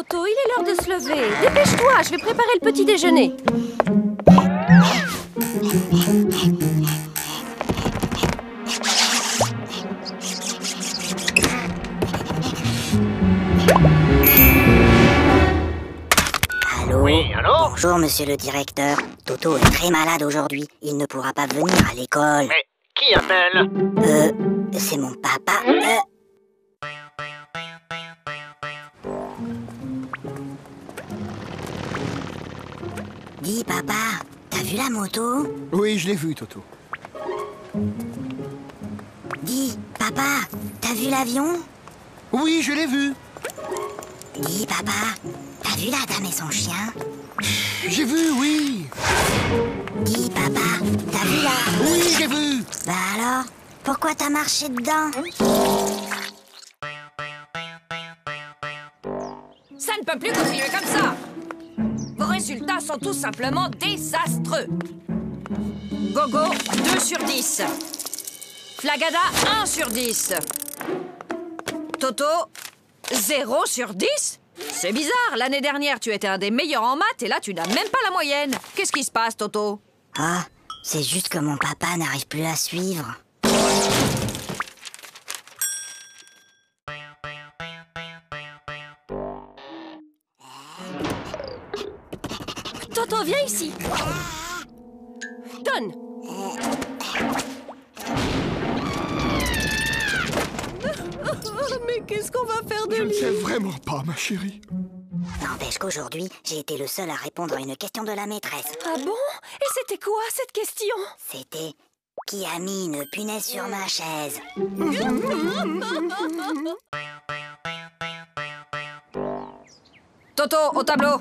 Toto, il est l'heure de se lever. Dépêche-toi, je vais préparer le petit déjeuner. Allô? Oui, allô? Bonjour, monsieur le directeur. Toto est très malade aujourd'hui. Il ne pourra pas venir à l'école. Mais qui appelle? C'est mon papa. Dis, papa, t'as vu la moto? Oui, je l'ai vu, Toto. Dis, papa, t'as vu l'avion? Oui, je l'ai vu. Dis, papa, t'as vu la dame et son chien? J'ai vu, oui. Dis, papa, t'as vu la... Oui, j'ai vu. Bah alors, pourquoi t'as marché dedans? Ça ne peut plus continuer comme ça. Vos résultats sont tout simplement désastreux. Gogo, 2 sur 10. Flagada, 1 sur 10. Toto, 0 sur 10? C'est bizarre, l'année dernière, tu étais un des meilleurs en maths et là, tu n'as même pas la moyenne. Qu'est-ce qui se passe, Toto? Ah, c'est juste que mon papa n'arrive plus à suivre. Toto, viens ici. Donne. Mais qu'est-ce qu'on va faire de Je ne lui? sais vraiment pas, ma chérie. N'empêche qu'aujourd'hui, j'ai été le seul à répondre à une question de la maîtresse. Ah bon? Et c'était quoi, cette question? C'était « Qui a mis une punaise sur ma chaise ?» Toto, au tableau.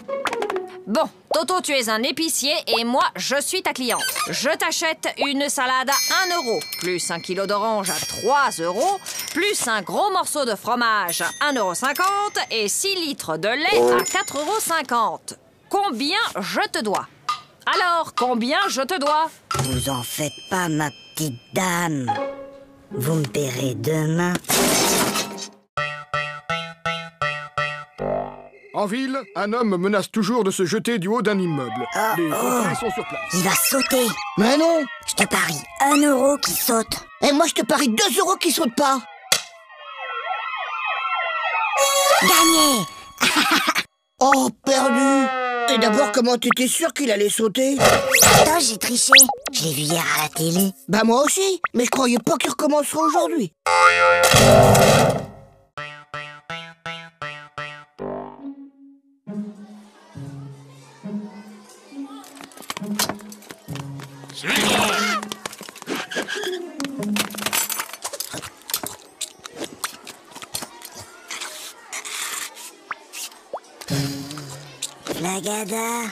Bon, Toto, tu es un épicier et moi, je suis ta cliente. Je t'achète une salade à 1 euro, plus 1 kilo d'orange à 3 euros, plus un gros morceau de fromage à 1,50 € et 6 litres de lait à 4,50 €. Combien je te dois? Alors, combien je te dois? Vous en faites pas, ma petite dame. Vous me paierez demain. En ville, un homme menace toujours de se jeter du haut d'un immeuble. Les pompiers sont sur place. Il va sauter. Mais non. Je te parie 1 euro qui saute. Et moi, je te parie 2 euros qui sautent pas. Gagné. Oh, perdu. Et d'abord, comment t'étais sûr qu'il allait sauter? Attends, j'ai triché. Je l'ai vu hier à la télé. Bah moi aussi, mais je croyais pas qu'il recommencerait aujourd'hui. Flagada,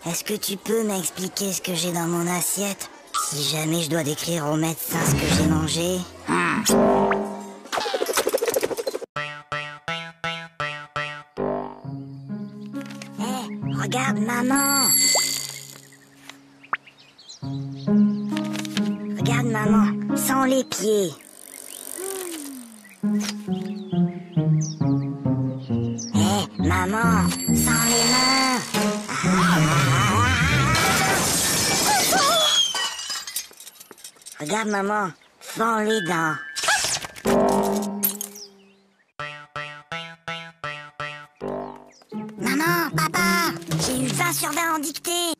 est-ce que tu peux m'expliquer ce que j'ai dans mon assiette? Si jamais je dois décrire au médecin ce que j'ai mangé. Hé, regarde maman. Regarde maman, sans les pieds. Hé, maman, sans les mains. Regarde maman, sans les dents. Maman, papa, j'ai eu 20 sur 20 en dictée.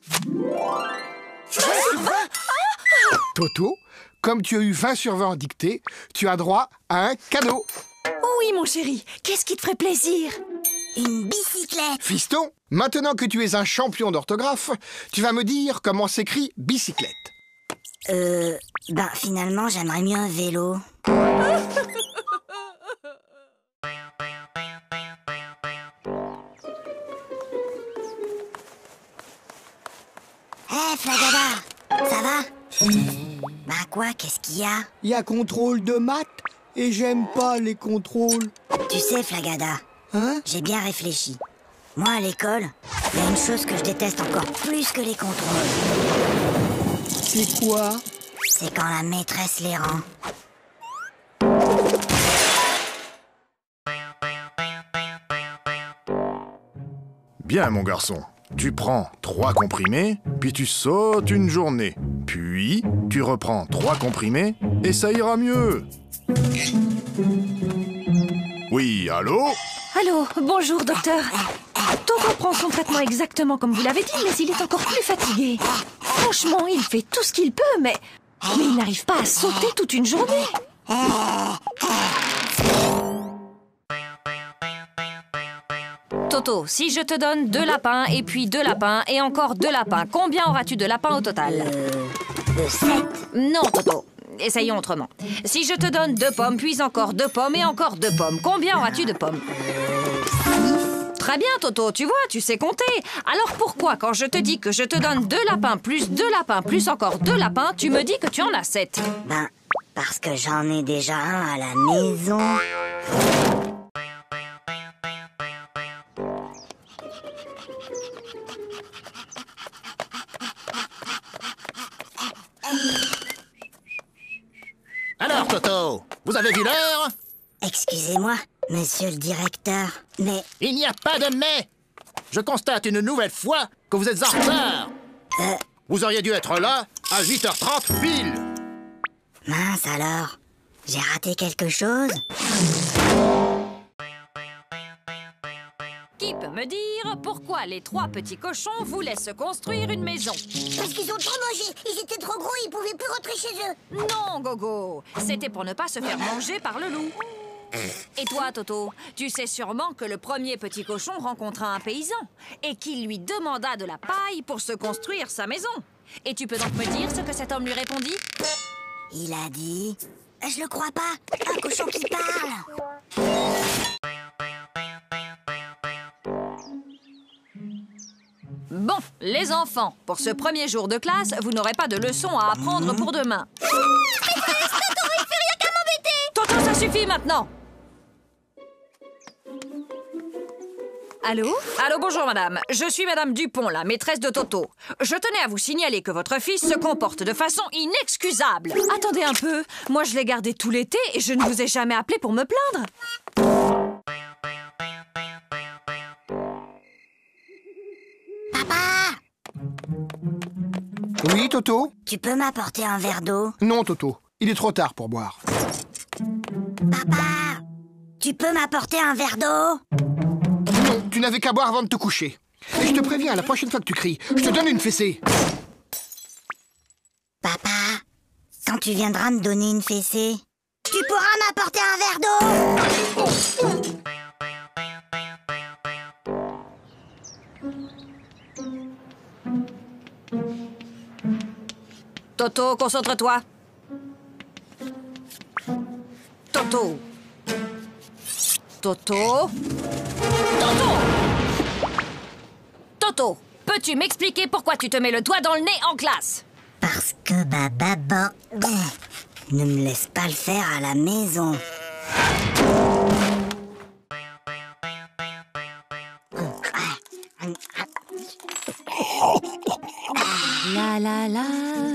Toto, comme tu as eu 20 sur 20 en dictée, tu as droit à un cadeau. Oui, mon chéri, qu'est-ce qui te ferait plaisir? Une bicyclette. Fiston, maintenant que tu es un champion d'orthographe, tu vas me dire comment s'écrit bicyclette. Ben finalement, j'aimerais mieux un vélo. Hé, Flagada, ça va? Ben quoi, qu'est-ce qu'il y a? Il y a contrôle de maths et j'aime pas les contrôles. Tu sais, Flagada, Hein? j'ai bien réfléchi. Moi, à l'école, il y a une chose que je déteste encore plus que les contrôles. C'est quoi? C'est quand la maîtresse les rend. Bien, mon garçon. Tu prends 3 comprimés, puis tu sautes une journée. Puis, tu reprends 3 comprimés, et ça ira mieux. Oui, allô? Allô, bonjour, docteur. Toto prend son traitement exactement comme vous l'avez dit, mais il est encore plus fatigué. Franchement, il fait tout ce qu'il peut, mais il n'arrive pas à sauter toute une journée. Toto, si je te donne 2 lapins, et puis 2 lapins, et encore 2 lapins, combien auras-tu de lapins au total? 7. Non, Toto. Essayons autrement. Si je te donne 2 pommes, puis encore 2 pommes, et encore 2 pommes, combien auras-tu de pommes? 6. Très bien, Toto, tu vois, tu sais compter. Alors pourquoi, quand je te dis que je te donne 2 lapins, plus 2 lapins, plus encore 2 lapins, tu me dis que tu en as 7? Ben, parce que j'en ai déjà un à la maison. Alors, Toto, vous avez vu l'heure? Excusez-moi, monsieur le directeur, mais... Il n'y a pas de mais. Je constate une nouvelle fois que vous êtes en retard. Vous auriez dû être là à 8h30 pile. Mince alors, j'ai raté quelque chose? Qui peut me dire pourquoi les 3 petits cochons voulaient se construire une maison? Parce qu'ils ont trop mangé, ils étaient trop gros, ils pouvaient plus rentrer chez eux. Non, Gogo, c'était pour ne pas se faire manger par le loup. Et toi, Toto, tu sais sûrement que le premier petit cochon rencontra un paysan et qu'il lui demanda de la paille pour se construire sa maison. Et tu peux donc me dire ce que cet homme lui répondit? Il a dit... Je le crois pas, un cochon qui parle. Bon, les enfants, pour ce premier jour de classe, vous n'aurez pas de leçons à apprendre pour demain. Maîtresse, Toto, il fait rien qu'à m'embêter. Toto, ça suffit maintenant. Allô? Allô, bonjour madame. Je suis madame Dupont, la maîtresse de Toto. Je tenais à vous signaler que votre fils se comporte de façon inexcusable. Attendez un peu. Moi, je l'ai gardé tout l'été et je ne vous ai jamais appelé pour me plaindre. Papa, Oui, Toto? tu peux m'apporter un verre d'eau? Non, Toto. Il est trop tard pour boire. Papa, tu peux m'apporter un verre d'eau? Non, tu n'avais qu'à boire avant de te coucher. Et je te préviens, la prochaine fois que tu cries, je te donne une fessée. Papa, quand tu viendras me donner une fessée, tu pourras m'apporter un verre d'eau? Toto, concentre-toi. Toto. Toto. Toto. Toto, peux-tu m'expliquer pourquoi tu te mets le doigt dans le nez en classe? Parce que Baba ne me laisse pas le faire à la maison. La la la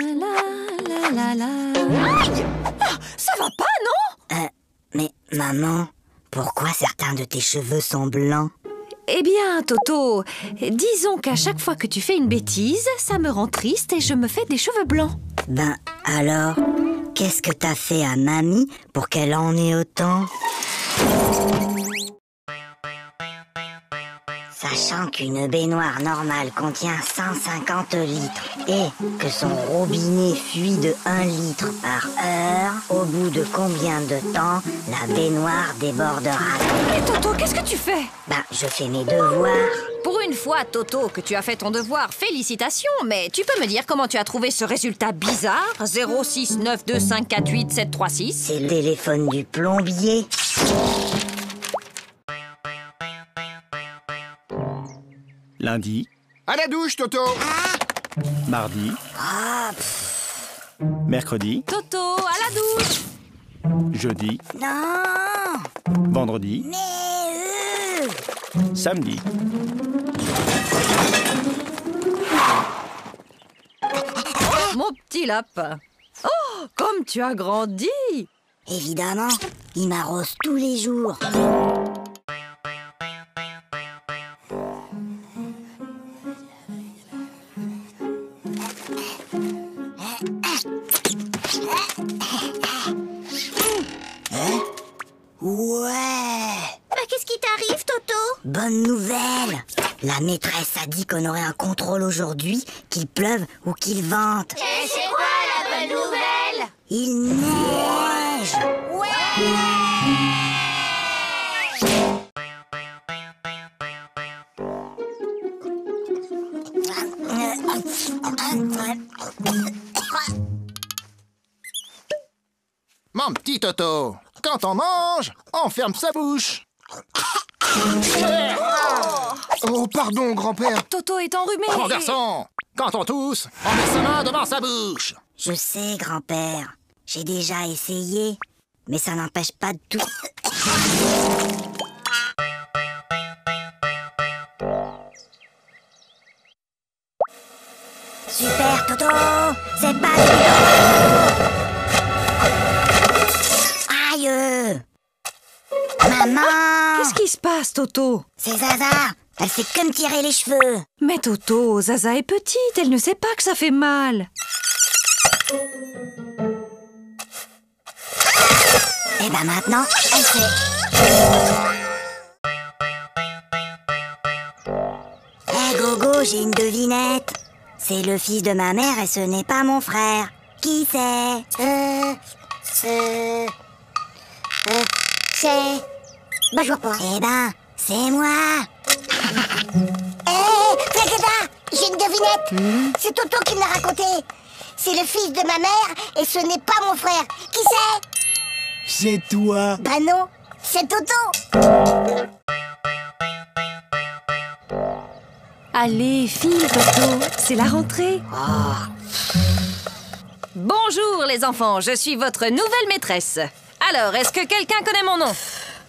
la la la la. Aïe! Ah, ça va pas, non? Mais maman, pourquoi certains de tes cheveux sont blancs? Eh bien, Toto, disons qu'à chaque fois que tu fais une bêtise, ça me rend triste et je me fais des cheveux blancs. Ben alors, qu'est-ce que t'as fait à mamie pour qu'elle en ait autant? Sachant qu'une baignoire normale contient 150 litres et que son robinet fuit de 1 litre par heure, au bout de combien de temps la baignoire débordera? Mais Toto, qu'est-ce que tu fais? Ben, je fais mes devoirs. Pour une fois, Toto, que tu as fait ton devoir, félicitations, mais tu peux me dire comment tu as trouvé ce résultat bizarre? 06925487736. C'est le téléphone du plombier. Lundi, À la douche, Toto. mardi, mercredi, Toto, à la douche! jeudi, Non, vendredi, mais samedi. Mon petit lapin. Oh, comme tu as grandi! évidemment, il m'arrose tous les jours. Ouais. Bah, qu'est-ce qui t'arrive, Toto? Bonne nouvelle. La maîtresse a dit qu'on aurait un contrôle aujourd'hui, qu'il pleuve ou qu'il vente. Et c'est quoi la bonne nouvelle? Il neige. Mon petit Toto, quand on mange, on ferme sa bouche. Oh, pardon, grand-père. Toto est enrhumé. Mon garçon, quand on tousse, on met sa main devant sa bouche. Je sais, grand-père. J'ai déjà essayé, mais ça n'empêche pas de tout. Super, Toto. C'est pas Aïe. Maman. Qu'est-ce qui se passe, Toto? C'est Zaza. Elle fait que me tirer les cheveux. Mais Toto, Zaza est petite, elle ne sait pas que ça fait mal. Et ben maintenant, elle sait. Hé Gogo, j'ai une devinette. C'est le fils de ma mère et ce n'est pas mon frère. Qui c'est? C'est... Bah, je vois pas. Eh ben, c'est moi. Flagada, j'ai une devinette. C'est Toto qui me l'a raconté. C'est le fils de ma mère et ce n'est pas mon frère. Qui c'est? C'est toi. Bah non, c'est Toto. Allez, file, Toto, c'est la rentrée. Bonjour, les enfants, je suis votre nouvelle maîtresse. Alors, est-ce que quelqu'un connaît mon nom?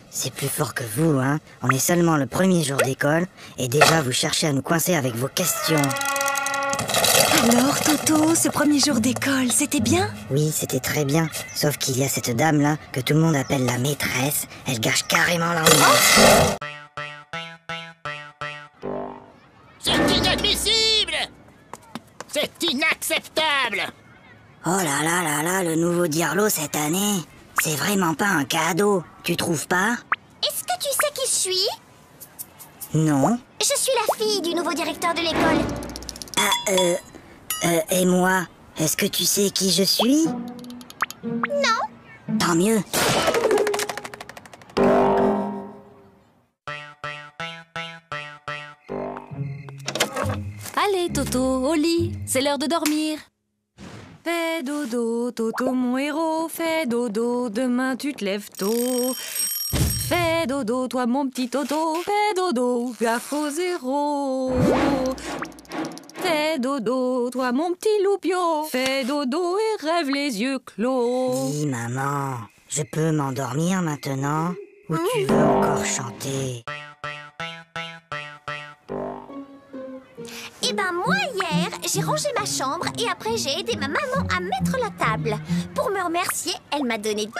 C'est plus fort que vous, hein. On est seulement le premier jour d'école et déjà vous cherchez à nous coincer avec vos questions. Alors, Toto, ce premier jour d'école, c'était bien? Oui, c'était très bien. Sauf qu'il y a cette dame-là que tout le monde appelle la maîtresse. Elle gâche carrément l'ambiance. C'est inadmissible! C'est inacceptable! Oh là là là là, le nouveau Dirlo cette année. C'est vraiment pas un cadeau, tu trouves pas? Est-ce que tu sais qui je suis? Non. Je suis la fille du nouveau directeur de l'école. Et moi, est-ce que tu sais qui je suis? Non. Tant mieux. Allez, Toto, au lit, c'est l'heure de dormir. Fais dodo, Toto, mon héros, fais dodo, demain tu te lèves tôt. Fais dodo, toi mon petit Toto, fais dodo, gaffe au zéro. Fais dodo, toi mon petit loupio, fais dodo et rêve les yeux clos. Oui, maman, je peux m'endormir maintenant? Ou tu veux encore chanter? Eh ben moi hier, j'ai rangé ma chambre et après j'ai aidé ma maman à mettre la table. Pour me remercier, elle m'a donné 2 €.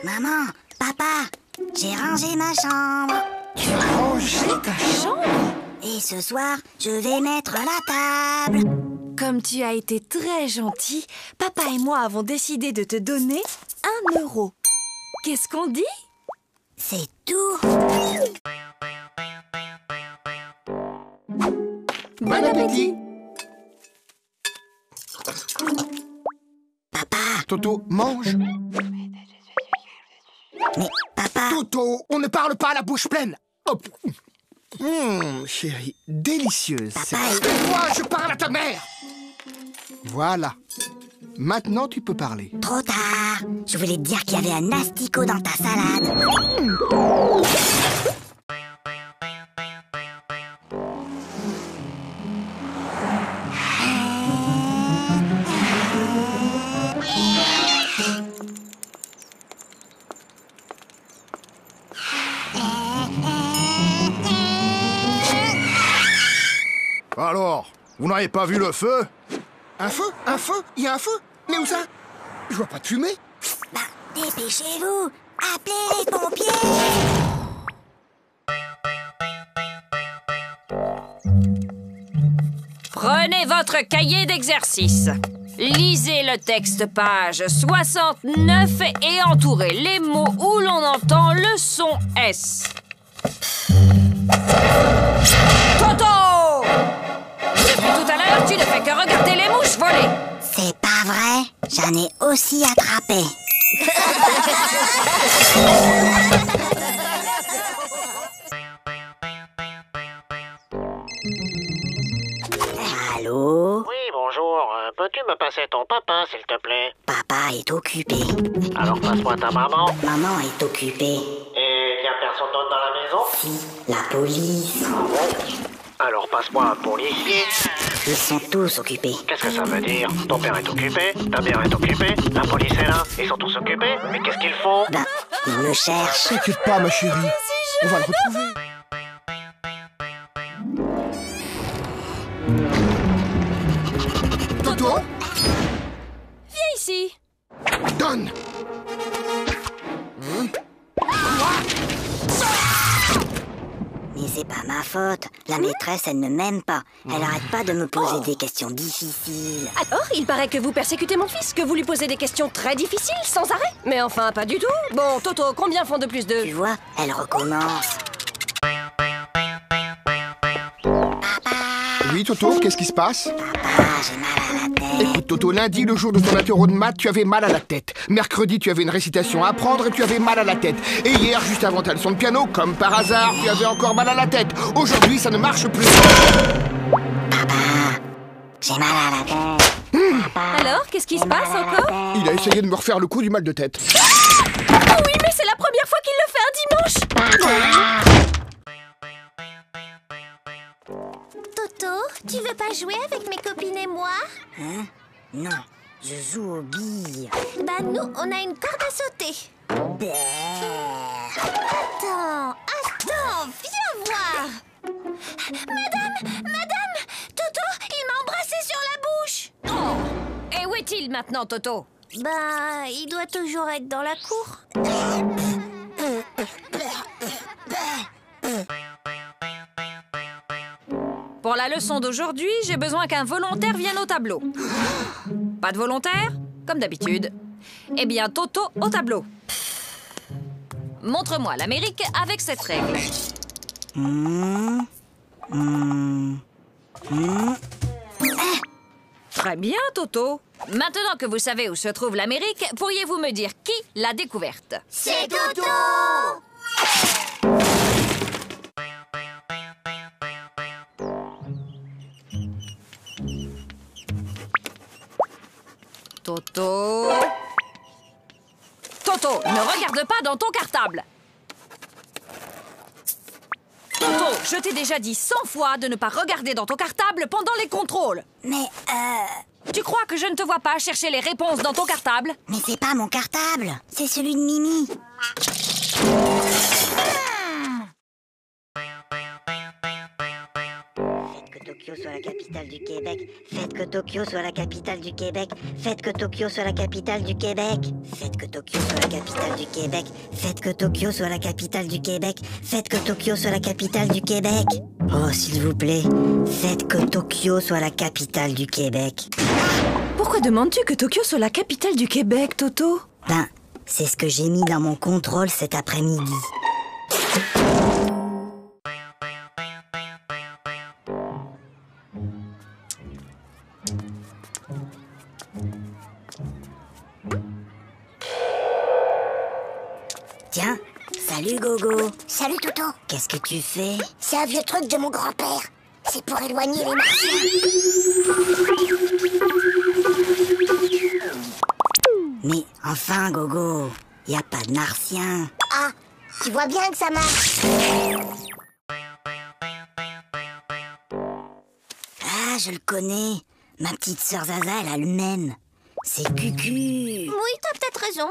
Maman, papa, j'ai rangé ma chambre. Tu as rangé ta chambre? Et ce soir, je vais mettre la table. Comme tu as été très gentil, papa et moi avons décidé de te donner 1 €. Qu'est-ce qu'on dit? C'est tout. Bon appétit! Papa, Toto, mange. mais papa, Toto, on ne parle pas à la bouche pleine. Hop. Chérie, délicieuse. Papa, Moi, je parle à ta mère. Voilà. Maintenant, tu peux parler. trop tard. Je voulais te dire qu'il y avait un asticot dans ta salade. Alors, vous n'avez pas vu le feu? Un feu? Un feu? Il y a un feu? Mais où ça? Je vois pas de fumée. Bah, dépêchez-vous. Appelez les pompiers. Prenez votre cahier d'exercice. Lisez le texte page 69 et entourez les mots où l'on entend le son S. Toto! Depuis tout à l'heure, tu ne fais que regarder les mouches voler. C'est pas vrai, j'en ai aussi attrapé. Allô? Oui, bonjour. Peux-tu me passer ton papa, s'il te plaît? Papa est occupé. Alors passe-moi ta maman. Maman est occupée. Et y a personne d'autre dans la maison? Si, la police. Alors passe-moi un policier. Ils sont tous occupés. Qu'est-ce que ça veut dire? Ton père est occupé, ta mère est occupée, la police est là, ils sont tous occupés. Mais qu'est-ce qu'ils font? Ben, ils me cherchent. T'inquiète pas, ma chérie. On va le retrouver. Toto, Viens ici. donne. Mais c'est pas ma faute. La maîtresse, elle ne m'aime pas. Elle arrête pas de me poser des questions difficiles. Alors, il paraît que vous persécutez mon fils, que vous lui posez des questions très difficiles, sans arrêt. Mais enfin, pas du tout. Bon, Toto, combien font de plus Tu de... vois, elle recommence. Oui, Toto, qu'est-ce qui se passe? Papa, j'ai mal à la tête. Écoute, Toto, lundi, le jour de ton interro de maths, tu avais mal à la tête. Mercredi, tu avais une récitation à apprendre et tu avais mal à la tête. Et hier, juste avant ta leçon de piano, comme par hasard, tu avais encore mal à la tête. Aujourd'hui, ça ne marche plus. Papa, j'ai mal à la tête. Alors, qu'est-ce qui se passe encore? Il a essayé de me refaire le coup du mal de tête. Oui, mais c'est la première fois qu'il le fait un dimanche. Toto, tu veux pas jouer avec mes copines et moi? Hein? Non, je joue aux billes. Bah nous, on a une corde à sauter. Attends, viens voir. Madame, Toto, il m'a embrassé sur la bouche. Oh. Et où est-il maintenant, Toto? Bah, il doit toujours être dans la cour. Pour la leçon d'aujourd'hui, j'ai besoin qu'un volontaire vienne au tableau. Pas de volontaire? Comme d'habitude. Eh bien, Toto au tableau. Montre-moi l'Amérique avec cette règle. Très bien, Toto. Maintenant que vous savez où se trouve l'Amérique, pourriez-vous me dire qui l'a découverte? C'est Toto. Toto... Toto, ne regarde pas dans ton cartable. Toto, je t'ai déjà dit 100 fois de ne pas regarder dans ton cartable pendant les contrôles. Mais, Tu crois que je ne te vois pas chercher les réponses dans ton cartable? mais c'est pas mon cartable. C'est celui de Mimi. Tokyo soit la capitale du Québec. Faites que Tokyo soit la capitale du Québec. Faites que Tokyo soit la capitale du Québec. Faites que Tokyo soit la capitale du Québec. Faites que Tokyo soit la capitale du Québec. Faites que Tokyo soit la capitale du Québec. Oh, s'il vous plaît, faites que Tokyo soit la capitale du Québec. Pourquoi demandes-tu que Tokyo soit la capitale du Québec, Toto? Ben, c'est ce que j'ai mis dans mon contrôle cet après-midi. Tiens, salut Gogo. Salut Toto. Qu'est-ce que tu fais? C'est un vieux truc de mon grand-père. C'est pour éloigner les martiens. Mais enfin Gogo, y a pas de martien. Ah, tu vois bien que ça marche. Ah, je le connais. Ma petite sœur Zaza, elle a le même. C'est Cucu. Oui, t'as peut-être raison.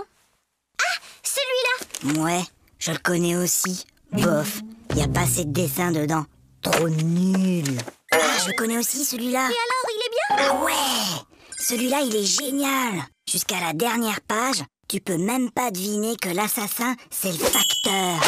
Ah, celui-là. Ouais, je le connais aussi. Bof, y a pas assez de dessins dedans. Trop nul. Ah, je le connais aussi celui-là. Et alors, il est bien? Ah ouais, celui-là, il est génial. Jusqu'à la dernière page, tu peux même pas deviner que l'assassin, c'est le facteur.